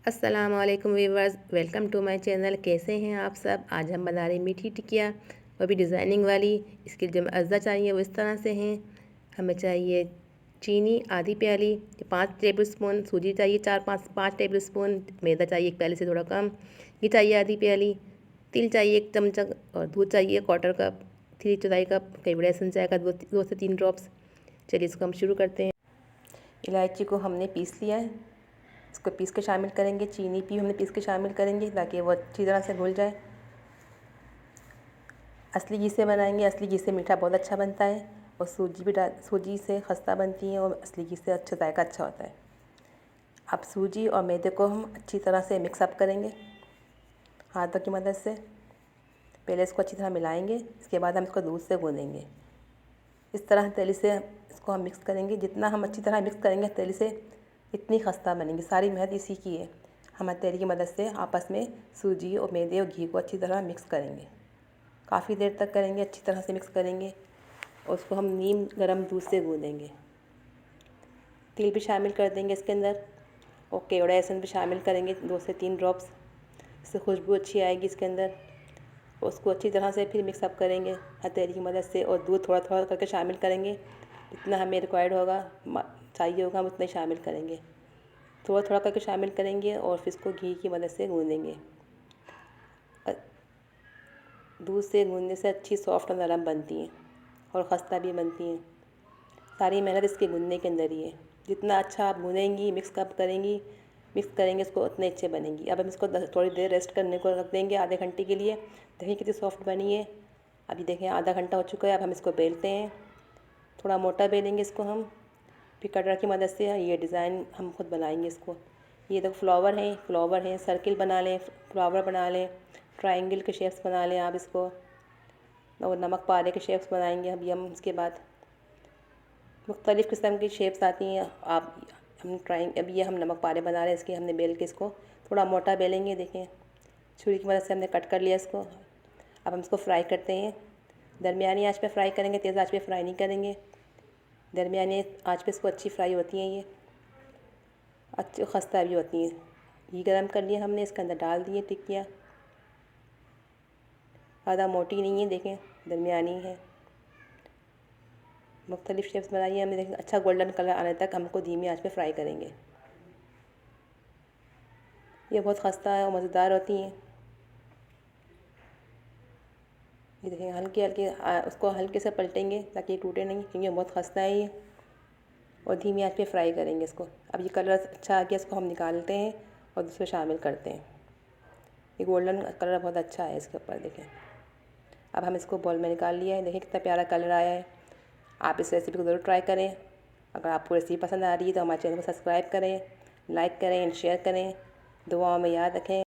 अस्सलामुअलैकुम viewers, welcome to my channel. कैसे हैं आप सब। आज हम बना रहे हैं मीठी टिकिया, वो भी डिज़ाइनिंग वाली। इसके जो अज्जा चाहिए वो इस तरह से हैं। हमें चाहिए चीनी आधी प्याली, 5 टेबल स्पून, सूजी चाहिए 4-5 टेबल स्पून, मैदा चाहिए 1 प्याली से थोड़ा कम, घी चाहिए आधी प्याली, तिल चाहिए 1 चमचा और दूध चाहिए 1/4 कप, 3/4 कप, कई बड़ा एसेंस जाएगा 2 से 3 ड्रॉप्स। चलिए इसको हम शुरू करते हैं। इलायची को हमने पीस लिया है, इसको पीस के शामिल करेंगे। चीनी भी हमने पीस के शामिल करेंगे ताकि वो अच्छी तरह से घुल जाए। असली घी से बनाएंगे, असली घी से मीठा बहुत अच्छा बनता है। और सूजी से खस्ता बनती है और असली घी से अच्छा जायका अच्छा होता है। अब सूजी और मैदे को हम अच्छी तरह से मिक्सअप करेंगे हाथों की मदद से। पहले इसको अच्छी तरह मिलाएंगे, इसके बाद हम इसको दूध से गूँधेंगे। इस तरह तेली से इसको हम मिक्स करेंगे। जितना हम अच्छी तरह मिक्स करेंगे तेली से, इतनी खस्ता बनेंगी। सारी मेहनत इसी की है। हम हथेली की मदद से आपस में सूजी और मैदे और घी को अच्छी तरह मिक्स करेंगे। काफ़ी देर तक करेंगे, अच्छी तरह से मिक्स करेंगे और उसको हम नीम गर्म दूध से गूँधेंगे। तिल भी शामिल कर देंगे इसके अंदर और केवड़ा एसेंस भी शामिल करेंगे 2 से 3 ड्रॉप्स। इससे खुशबू अच्छी आएगी इसके अंदर। उसको अच्छी तरह से फिर मिक्सअप करेंगे हथेली की मदद से और दूध थोड़ा थोड़ा करके शामिल करेंगे। जितना हमें रिक्वायर्ड होगा चाहिए होगा हम उतना ही शामिल करेंगे। थोड़ा थोड़ा करके शामिल करेंगे और फिर इसको घी की मदद से गूँधेंगे। दूध से गूँधने से अच्छी सॉफ्ट और नरम बनती हैं और खस्ता भी बनती हैं। सारी मेहनत इसके गूँधने के अंदर ही है। जितना अच्छा आप गूँधेंगी, मिक्स करेंगे इसको, उतने अच्छे बनेंगी। अब हम इसको थोड़ी देर रेस्ट करने को रख देंगे, आधे घंटे के लिए। देखिए कितनी सॉफ्ट बनी है। अभी देखें आधा घंटा हो चुका है। अब हम इसको बेलते हैं, थोड़ा मोटा बेलेंगे इसको हम। फिर कटर की मदद से ये डिज़ाइन हम खुद बनाएंगे इसको। ये देखो फ्लावर हैं, सर्किल बना लें, फ्लावर बना लें, ट्रायंगल के शेप्स बना लें आप इसको, और नमक पारे के शेप्स बनाएंगे अभी हम। इसके बाद मुख्तलिफ़ किस्म की शेप्स आती हैं। अब ये हम नमक पारे बना रहे हैं। इसके हमने बेल के इसको थोड़ा मोटा बेलेंगे। देखें छुरी की मदद से हमने कट कर लिया इसको। अब हम इसको फ्राई करते हैं। दरमियानी आंच पे फ्राई करेंगे, तेज़ आंच पे फ्राई नहीं करेंगे। दरमियानी आंच पे इसको अच्छी फ्राई होती हैं। ये अच्छी खस्ता भी होती हैं। घी गरम कर लिया हमने, इसके अंदर डाल दिए टिक्कियाँ। ज़्यादा मोटी नहीं है, देखें दरमियानी है। मुख्तलिफ़ शेप्स बनाइए हमने। देखें अच्छा गोल्डन कलर आने तक हमको धीमी आंच पे फ्राई करेंगे। ये बहुत खस्ता है और मज़ेदार होती हैं। ये देखें उसको हल्के से पलटेंगे ताकि ये टूटे नहीं, क्योंकि बहुत खस्ता है ये। और धीमी आंच पे फ्राई करेंगे इसको। अब ये कलर अच्छा आ गया, इसको हम निकालते हैं और दूसरे शामिल करते हैं। ये गोल्डन कलर बहुत अच्छा है इसके ऊपर, देखें। अब हम इसको बॉल में निकाल लिया है। देखें कितना प्यारा कलर आया है। आप इस रेसिपी को ज़रूर ट्राई करें। अगर आपको रेसिपी पसंद आ रही है तो हमारे चैनल को सब्सक्राइब करें, लाइक करें एंड शेयर करें। दुआओं में याद रखें।